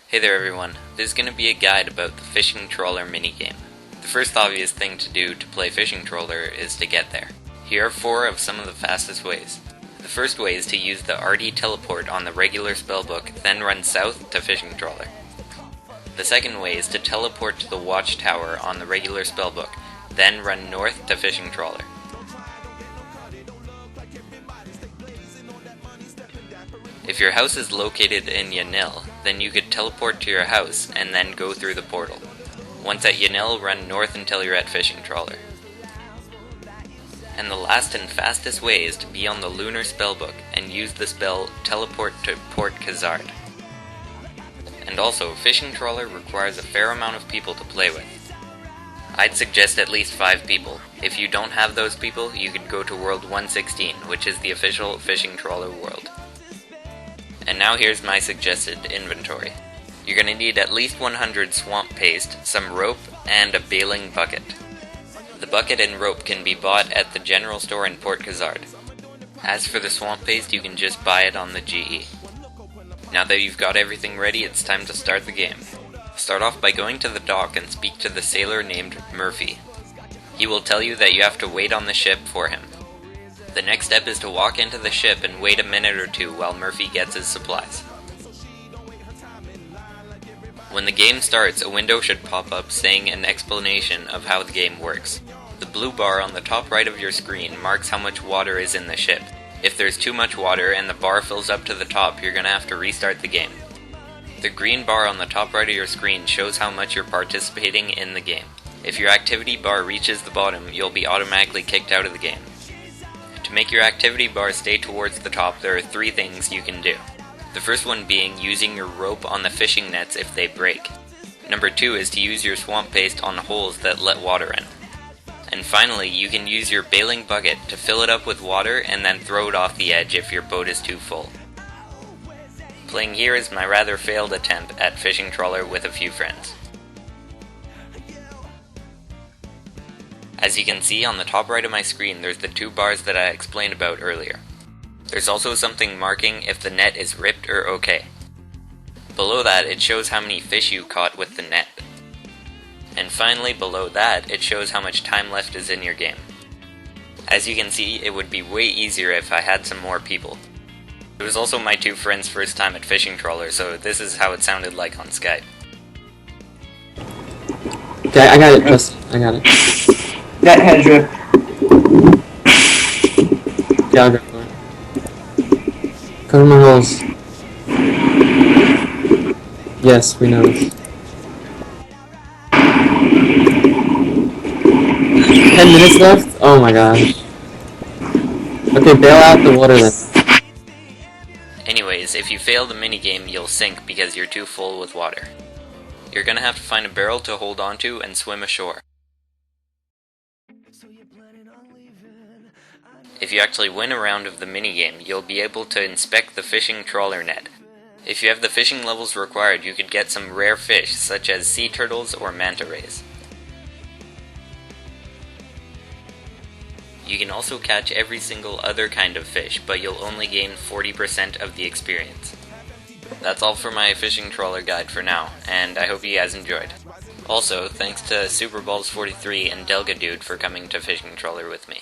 Hey there everyone, this is going to be a guide about the Fishing Trawler minigame. The first obvious thing to do to play Fishing Trawler is to get there. Here are 4 of some of the fastest ways. The first way is to use the RD teleport on the regular spellbook, then run south to Fishing Trawler. The second way is to teleport to the watchtower on the regular spellbook, then run north to Fishing Trawler. If your house is located in Yanil, then you could teleport to your house and then go through the portal. Once at Yanil, run north until you're at Fishing Trawler. And the last and fastest way is to be on the lunar spellbook and use the spell Teleport to Port Khazard. And also, Fishing Trawler requires a fair amount of people to play with. I'd suggest at least 5 people. If you don't have those people, you could go to World 116, which is the official Fishing Trawler world. And now here's my suggested inventory. You're going to need at least 100 swamp paste, some rope, and a bailing bucket. The bucket and rope can be bought at the general store in Port Khazard. As for the swamp paste, you can just buy it on the GE. Now that you've got everything ready, it's time to start the game. Start off by going to the dock and speak to the sailor named Murphy. He will tell you that you have to wait on the ship for him. The next step is to walk into the ship and wait a minute or two while Murphy gets his supplies. When the game starts, a window should pop up saying an explanation of how the game works. The blue bar on the top right of your screen marks how much water is in the ship. If there's too much water and the bar fills up to the top, you're going to have to restart the game. The green bar on the top right of your screen shows how much you're participating in the game. If your activity bar reaches the bottom, you'll be automatically kicked out of the game. To make your activity bar stay towards the top, there are 3 things you can do. The first one being using your rope on the fishing nets if they break. Number 2 is to use your swamp paste on holes that let water in. And finally, you can use your bailing bucket to fill it up with water and then throw it off the edge if your boat is too full. Playing here is my rather failed attempt at Fishing Trawler with a few friends. As you can see on the top right of my screen, there's the 2 bars that I explained about earlier. There's also something marking if the net is ripped or okay. Below that, it shows how many fish you caught with the net. And finally, below that, it shows how much time left is in your game. As you can see, it would be way easier if I had some more people. It was also my 2 friends' first time at Fishing Trawler, so this is how it sounded like on Skype. Okay, I got it, Rusty. I got it. That had drip. Yeah, I'll go for it. Cover my holes. Yes, we know this. 10 minutes left? Oh my gosh. Okay, bail out the water then. Anyways, if you fail the minigame, you'll sink because you're too full with water. You're gonna have to find a barrel to hold onto and swim ashore. If you actually win a round of the minigame, you'll be able to inspect the fishing trawler net. If you have the fishing levels required, you could get some rare fish, such as sea turtles or manta rays. You can also catch every single other kind of fish, but you'll only gain 40% of the experience. That's all for my Fishing Trawler guide for now, and I hope you guys enjoyed. Also, thanks to SuperBalls43 and Delga Dude for coming to Fishing Trawler with me.